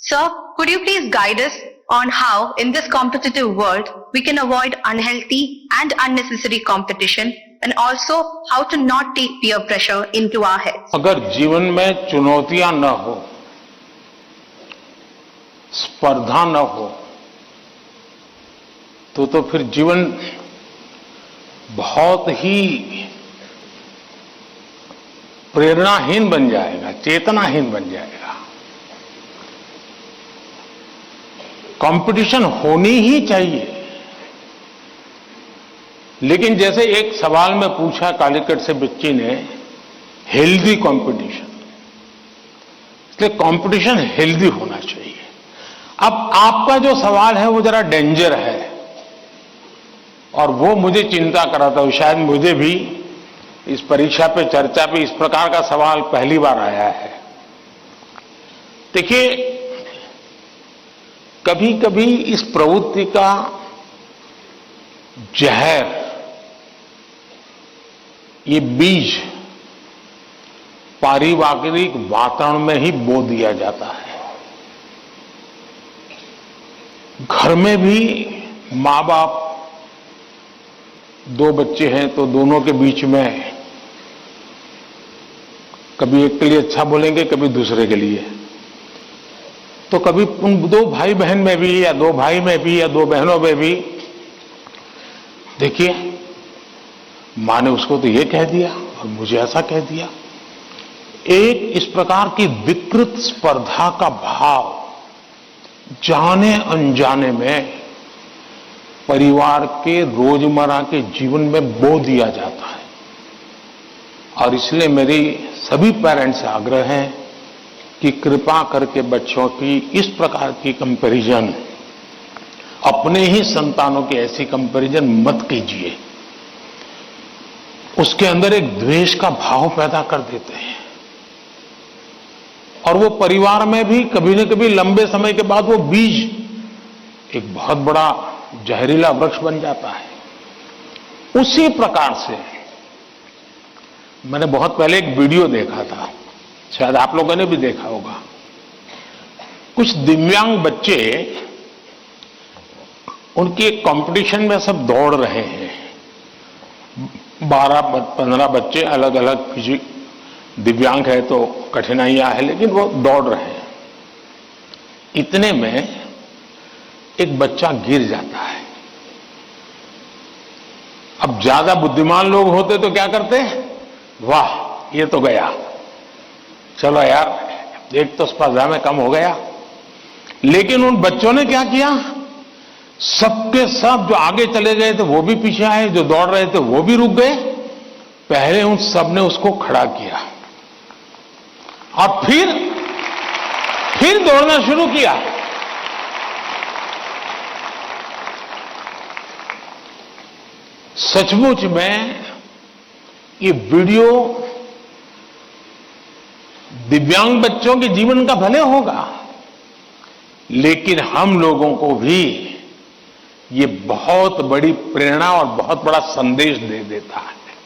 Sir, could you please guide us on how, in this competitive world, we can avoid unhealthy and unnecessary competition, and also how to not take peer pressure into our heads? अगर जीवन में चुनौतियां न हो, स्पर्धा न हो, तो फिर जीवन बहुत ही प्रेरणाहीन बन जाएगा, चेतनाहीन बन जाएगा। कंपटीशन होनी ही चाहिए, लेकिन जैसे एक सवाल में पूछा कालीकट से बच्ची ने, हेल्दी कंपटीशन, इसलिए कंपटीशन हेल्दी होना चाहिए। अब आपका जो सवाल है वो जरा डेंजर है और वो मुझे चिंता कराता है। शायद मुझे भी इस परीक्षा पे, चर्चा पे इस प्रकार का सवाल पहली बार आया है। देखिए, कभी कभी इस प्रवृत्ति का जहर, ये बीज पारिवारिक वातावरण में ही बो दिया जाता है। घर में भी मां बाप, दो बच्चे हैं तो दोनों के बीच में कभी एक के लिए अच्छा बोलेंगे, कभी दूसरे के लिए। तो कभी उन दो भाई बहन में भी, या दो भाई में भी, या दो बहनों में भी, देखिए मां ने उसको तो ये कह दिया और मुझे ऐसा कह दिया। एक इस प्रकार की विकृत स्पर्धा का भाव जाने अनजाने में परिवार के रोजमर्रा के जीवन में बो दिया जाता है। और इसलिए मेरी सभी पेरेंट्स से आग्रह है कि कृपा करके बच्चों की इस प्रकार की कंपैरिजन, अपने ही संतानों की ऐसी कंपैरिजन मत कीजिए। उसके अंदर एक द्वेष का भाव पैदा कर देते हैं और वो परिवार में भी कभी न कभी लंबे समय के बाद वो बीज एक बहुत बड़ा जहरीला वृक्ष बन जाता है। उसी प्रकार से मैंने बहुत पहले एक वीडियो देखा था, शायद आप लोगों ने भी देखा होगा। कुछ दिव्यांग बच्चे, उनकी एक कंपटीशन में सब दौड़ रहे हैं। 12-15 बच्चे अलग अलग फिजिक, दिव्यांग है तो कठिनाइयां है, लेकिन वो दौड़ रहे हैं। इतने में एक बच्चा गिर जाता है। अब ज्यादा बुद्धिमान लोग होते तो क्या करते? वाह, ये तो गया, चलो यार, एक तो स्पर्धा में कम हो गया। लेकिन उन बच्चों ने क्या किया? सबके सब जो आगे चले गए थे वो भी पीछे आए, जो दौड़ रहे थे वो भी रुक गए। पहले उन सब ने उसको खड़ा किया और फिर दौड़ना शुरू किया। सचमुच में ये वीडियो दिव्यांग बच्चों के जीवन का भले होगा, लेकिन हम लोगों को भी ये बहुत बड़ी प्रेरणा और बहुत बड़ा संदेश दे देता है।